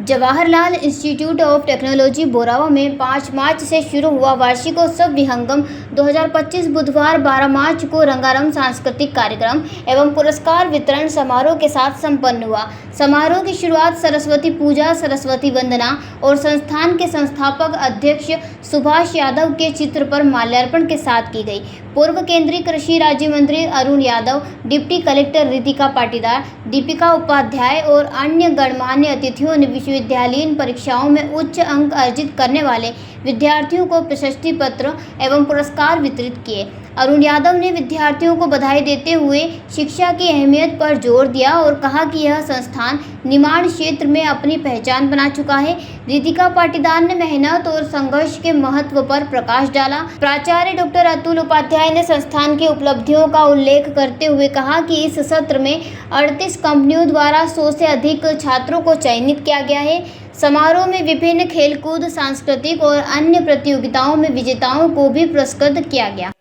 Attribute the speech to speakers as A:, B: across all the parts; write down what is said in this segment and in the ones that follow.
A: Jawaharlal institute of technology Borawa में 5 मार्च से शुरू हुआ वार्षिकोत्सव विहंगम 2025 बुधवार 12 मार्च को रंगारंग सांस्कृतिक कार्यक्रम एवं पुरस्कार वितरण समारोह के साथ संपन्न हुआ। समारोह की शुरुआत सरस्वती पूजा, सरस्वती वंदना और संस्थान के संस्थापक अध्यक्ष सुभाष यादव के चित्र पर माल्यार्पण के साथ की गई। पूर्व केंद्रीय कृषि राज्य मंत्री अरुण यादव, डिप्टी कलेक्टर रितिका पाटीदार, दीपिका उपाध्याय और अन्य गणमान्य अतिथियों ने विश्वविद्यालयीन परीक्षाओं में उच्च अंक अर्जित करने वाले विद्यार्थियों को प्रशस्ति पत्र एवं पुरस्कार वितरित किए। अरुण यादव ने विद्यार्थियों को बधाई देते हुए शिक्षा की अहमियत पर जोर दिया और कहा कि यह संस्थान निर्माण क्षेत्र में अपनी पहचान बना चुका है। रितिका पाटीदार ने मेहनत और संघर्ष के महत्व पर प्रकाश डाला। प्राचार्य डॉक्टर अतुल उपाध्याय ने संस्थान की उपलब्धियों का उल्लेख करते हुए कहा कि इस सत्र में 38 कंपनियों द्वारा 100 से अधिक छात्रों को चयनित किया गया है। समारोह में विभिन्न खेलकूद, सांस्कृतिक और अन्य प्रतियोगिताओं में विजेताओं को भी पुरस्कृत किया गया।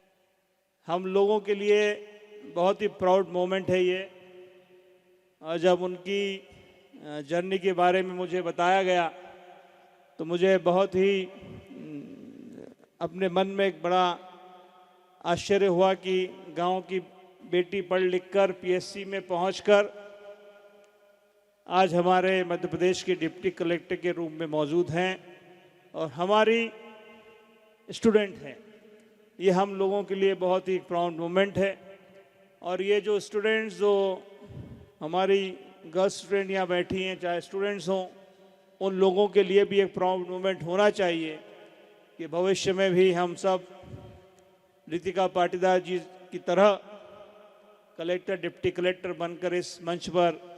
B: हम लोगों के लिए बहुत ही प्राउड मोमेंट है ये। और जब उनकी जर्नी के बारे में मुझे बताया गया तो मुझे बहुत ही अपने मन में एक बड़ा आश्चर्य हुआ कि गांव की बेटी पढ़ लिख कर पीएससी में पहुंचकर आज हमारे मध्य प्रदेश के डिप्टी कलेक्टर के रूप में मौजूद हैं और हमारी स्टूडेंट हैं। ये हम लोगों के लिए बहुत ही प्राउड मोमेंट है। और ये जो स्टूडेंट्स जो हमारी गर्ल्स स्टूडेंट यहाँ बैठी हैं, चाहे स्टूडेंट्स हों, उन लोगों के लिए भी एक प्राउड मोमेंट होना चाहिए कि भविष्य में भी हम सब रितिका पाटीदार जी की तरह कलेक्टर, डिप्टी कलेक्टर बनकर इस मंच पर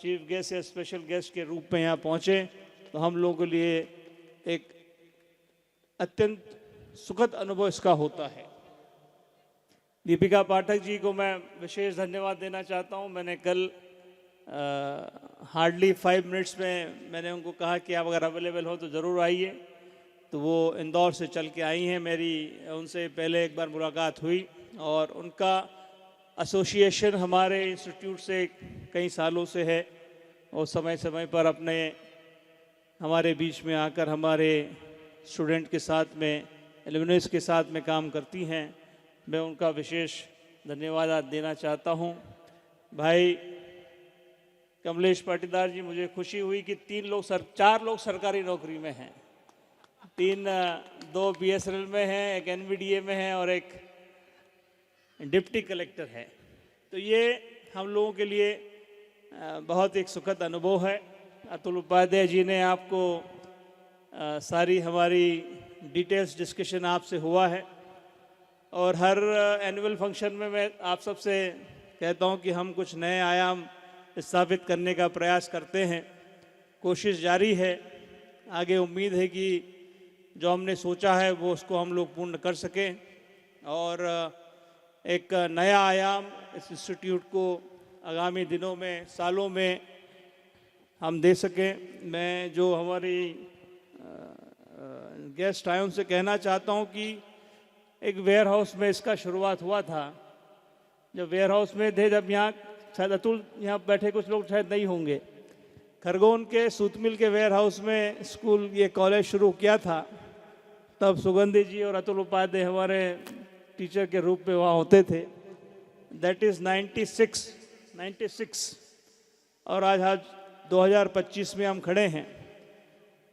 B: चीफ गेस्ट या स्पेशल गेस्ट के रूप में यहाँ पहुँचे तो हम लोगों के लिए एक अत्यंत सुखद अनुभव इसका होता है। दीपिका पाठक जी को मैं विशेष धन्यवाद देना चाहता हूँ। मैंने कल हार्डली 5 मिनट्स में मैंने उनको कहा कि आप अगर अवेलेबल हो तो ज़रूर आइए, तो वो इंदौर से चल के आई हैं। मेरी उनसे पहले एक बार मुलाकात हुई और उनका एसोसिएशन हमारे इंस्टीट्यूट से कई सालों से है और समय समय पर अपने हमारे बीच में आकर हमारे स्टूडेंट के साथ में, एलुमनस के साथ में काम करती हैं। मैं उनका विशेष धन्यवाद देना चाहता हूं। भाई कमलेश पाटीदार जी, मुझे खुशी हुई कि 4 लोग सरकारी नौकरी में हैं। 2 बीएसएनएल में हैं, एक एनवीडीए में हैं और एक डिप्टी कलेक्टर है। तो ये हम लोगों के लिए बहुत एक सुखद अनुभव है। अतुल उपाध्याय जी ने आपको सारी हमारी डिटेल्स डिस्कशन आपसे हुआ है और हर एनुअल फंक्शन में मैं आप सबसे कहता हूं कि हम कुछ नए आयाम स्थापित करने का प्रयास करते हैं। कोशिश जारी है। आगे उम्मीद है कि जो हमने सोचा है वो उसको हम लोग पूर्ण कर सकें और एक नया आयाम इस इंस्टीट्यूट को आगामी दिनों में, सालों में हम दे सकें। मैं जो हमारी गेस्ट आए उनसे कहना चाहता हूं कि एक वेयर हाउस में इसका शुरुआत हुआ था। जब वेयर हाउस में थे, जब यहाँ शायद अतुल यहाँ बैठे कुछ लोग शायद नहीं होंगे, खरगोन के सूतमिल के वेयर हाउस में स्कूल ये कॉलेज शुरू किया था। तब सुगंधी जी और अतुल उपाध्याय हमारे टीचर के रूप में वहाँ होते थे। दैट इज़ 96 और आज 2025 में हम खड़े हैं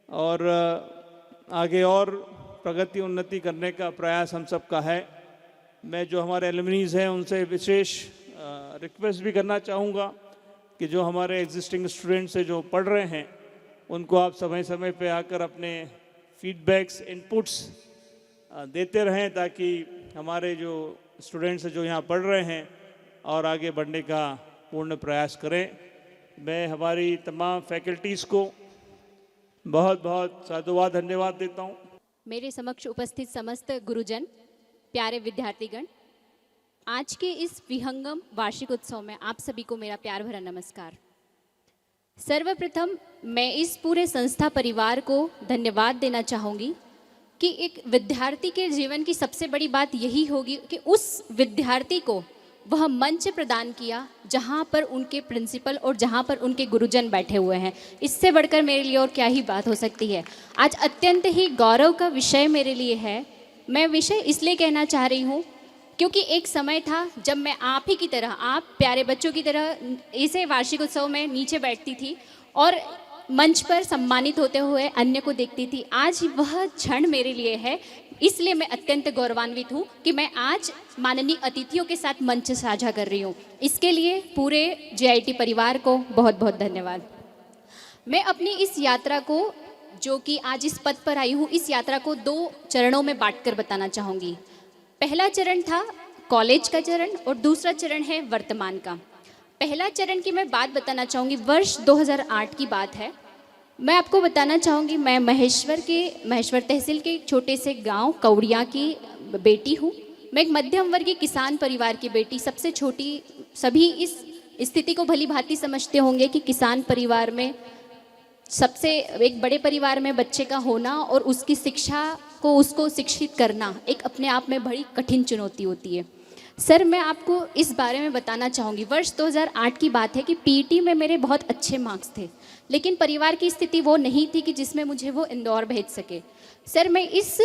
B: और आगे और प्रगति उन्नति करने का प्रयास हम सबका है। मैं जो हमारे एलुमनीज हैं उनसे विशेष रिक्वेस्ट भी करना चाहूँगा कि जो हमारे एग्जिस्टिंग स्टूडेंट्स हैं जो पढ़ रहे हैं उनको आप समय समय पे आकर अपने फीडबैक्स, इनपुट्स देते रहें ताकि हमारे जो स्टूडेंट्स हैं जो यहाँ पढ़ रहे हैं और आगे बढ़ने का पूर्ण प्रयास करें। मैं हमारी तमाम फैकल्टीज़ को बहुत बहुत साधुवाद धन्यवाद देता हूँ।
C: मेरे समक्ष उपस्थित समस्त गुरुजन, प्यारे विद्यार्थीगण, आज के इस विहंगम वार्षिक उत्सव में आप सभी को मेरा प्यार भरा नमस्कार। सर्वप्रथम मैं इस पूरे संस्था परिवार को धन्यवाद देना चाहूँगी कि एक विद्यार्थी के जीवन की सबसे बड़ी बात यही होगी कि उस विद्यार्थी को वह मंच प्रदान किया जहाँ पर उनके प्रिंसिपल और जहाँ पर उनके गुरुजन बैठे हुए हैं। इससे बढ़कर मेरे लिए और क्या ही बात हो सकती है। आज अत्यंत ही गौरव का विषय मेरे लिए है। मैं विषय इसलिए कहना चाह रही हूँ क्योंकि एक समय था जब मैं आप ही की तरह, आप प्यारे बच्चों की तरह इसे वार्षिक उत्सव में नीचे बैठती थी और मंच पर सम्मानित होते हुए अन्य को देखती थी। आज वह क्षण मेरे लिए है, इसलिए मैं अत्यंत गौरवान्वित हूँ कि मैं आज माननीय अतिथियों के साथ मंच साझा कर रही हूँ। इसके लिए पूरे JIT परिवार को बहुत बहुत धन्यवाद। मैं अपनी इस यात्रा को, जो कि आज इस पद पर आई हूँ, इस यात्रा को 2 चरणों में बांटकर बताना चाहूँगी। पहला चरण था कॉलेज का चरण और दूसरा चरण है वर्तमान का। पहला चरण की मैं बात बताना चाहूँगी, वर्ष 2008 की बात है। मैं आपको बताना चाहूँगी, मैं महेश्वर तहसील के छोटे से गांव कौड़िया की बेटी हूँ। मैं एक मध्यम वर्गीय किसान परिवार की बेटी, सबसे छोटी। सभी इस स्थिति को भली भांति समझते होंगे कि किसान परिवार में सबसे एक बड़े परिवार में बच्चे का होना और उसकी शिक्षा को, उसको शिक्षित करना एक अपने आप में बड़ी कठिन चुनौती होती है। सर, मैं आपको इस बारे में बताना चाहूँगी, वर्ष 2008 की बात है कि PET में मेरे बहुत अच्छे मार्क्स थे, लेकिन परिवार की स्थिति वो नहीं थी कि जिसमें मुझे वो इंदौर भेज सके। सर, मैं इस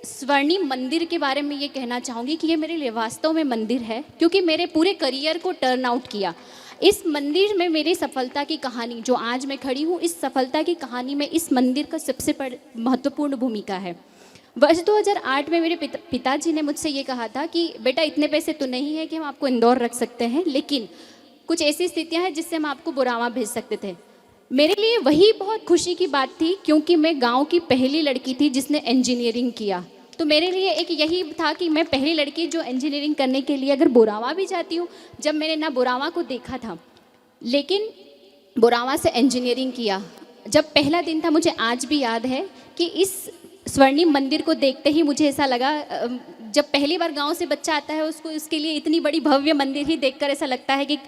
C: स्वर्णिम मंदिर के बारे में ये कहना चाहूँगी कि ये मेरे लिए वास्तव में मंदिर है, क्योंकि मेरे पूरे करियर को टर्न आउट किया। इस मंदिर में मेरी सफलता की कहानी, जो आज मैं खड़ी हूँ, इस सफलता की कहानी में इस मंदिर का सबसे महत्वपूर्ण भूमिका है। वर्ष 2008 में मेरे पिताजी ने मुझसे ये कहा था कि बेटा, इतने पैसे तो नहीं है कि हम आपको इंदौर रख सकते हैं, लेकिन कुछ ऐसी स्थितियां हैं जिससे हम आपको बुरावा भेज सकते थे। मेरे लिए वही बहुत खुशी की बात थी, क्योंकि मैं गांव की पहली लड़की थी जिसने इंजीनियरिंग किया। तो मेरे लिए एक यही था कि मैं पहली लड़की जो इंजीनियरिंग करने के लिए अगर बुरावा भी जाती हूँ। जब मैंने ना बुरावा को देखा था, लेकिन बुरावा से इंजीनियरिंग किया। जब पहला दिन था, मुझे आज भी याद है कि इस स्वर्णिम मंदिर को देखते ही मुझे ऐसा लगा, जब पहली बार गांव से बच्चा आता है उसको उसके लिए इतनी बड़ी भव्य मंदिर ही देखकर ऐसा लगता है कि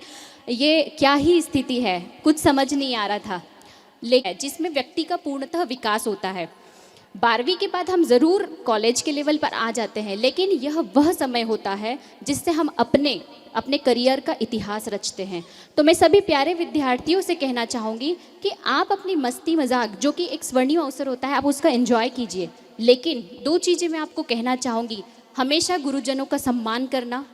C: ये क्या ही स्थिति है, कुछ समझ नहीं आ रहा था। लेकिन जिसमें व्यक्ति का पूर्णतः विकास होता है। 12वीं के बाद हम ज़रूर कॉलेज के लेवल पर आ जाते हैं, लेकिन यह वह समय होता है जिससे हम अपने करियर का इतिहास रचते हैं। तो मैं सभी प्यारे विद्यार्थियों से कहना चाहूँगी कि आप अपनी मस्ती मजाक, जो कि एक स्वर्णिम अवसर होता है, आप उसका एंजॉय कीजिए। लेकिन 2 चीज़ें मैं आपको कहना चाहूँगी। हमेशा गुरुजनों का सम्मान करना,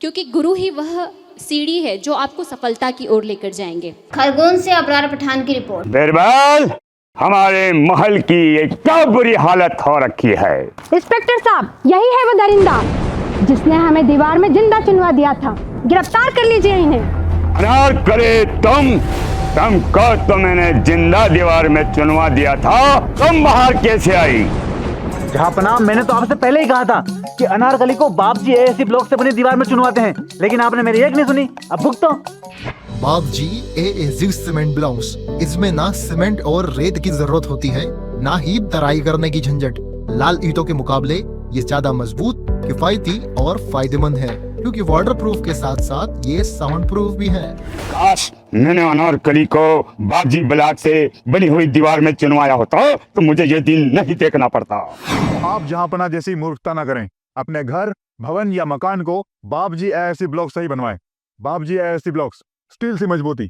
C: क्योंकि गुरु ही वह सीढ़ी है जो आपको सफलता की ओर लेकर जाएंगे।
A: खरगोन से अबरार पठान की रिपोर्ट।
D: बिरबल, हमारे महल की ये क्या बुरी हालत हो रखी है।
E: इंस्पेक्टर साहब, यही है वो दरिंदा जिसने हमें दीवार में जिंदा चुनवा दिया था। गिरफ्तार कर लीजिए इन्हें।
D: अनार करे तुमको तो मैंने जिंदा दीवार में चुनवा दिया था, तुम बाहर कैसे आई?
F: जहांपनाह, मैंने तो आपसे पहले ही कहा था कि अनारकली को बाप जी AAC ब्लॉक से बनी दीवार में चुनवाते हैं, लेकिन आपने मेरी एक नहीं सुनी। अब भुगतो।
G: बाप जी AAC सीमेंट ब्लॉक्स, इसमें ना सीमेंट और रेत की जरूरत होती है, ना ही तराई करने की झंझट। लाल ईंटों के मुकाबले ये ज्यादा मजबूत, किफायती और फायदेमंद है, क्योंकि वाटर प्रूफ के साथ साथ ये साउंड प्रूफ भी है।
D: काश मैंने अनारकली को बापजी ब्लॉक से बनी हुई दीवार में चुनवाया होता तो मुझे ये दिन नहीं देखना पड़ता।
H: आप जहांपनाह जैसी मूर्खता न करें। अपने घर, भवन या मकान को बाप जी AAC ब्लॉक से ही बनवाएं। बाप जी AAC ब्लॉक्स, स्टील सी मजबूती।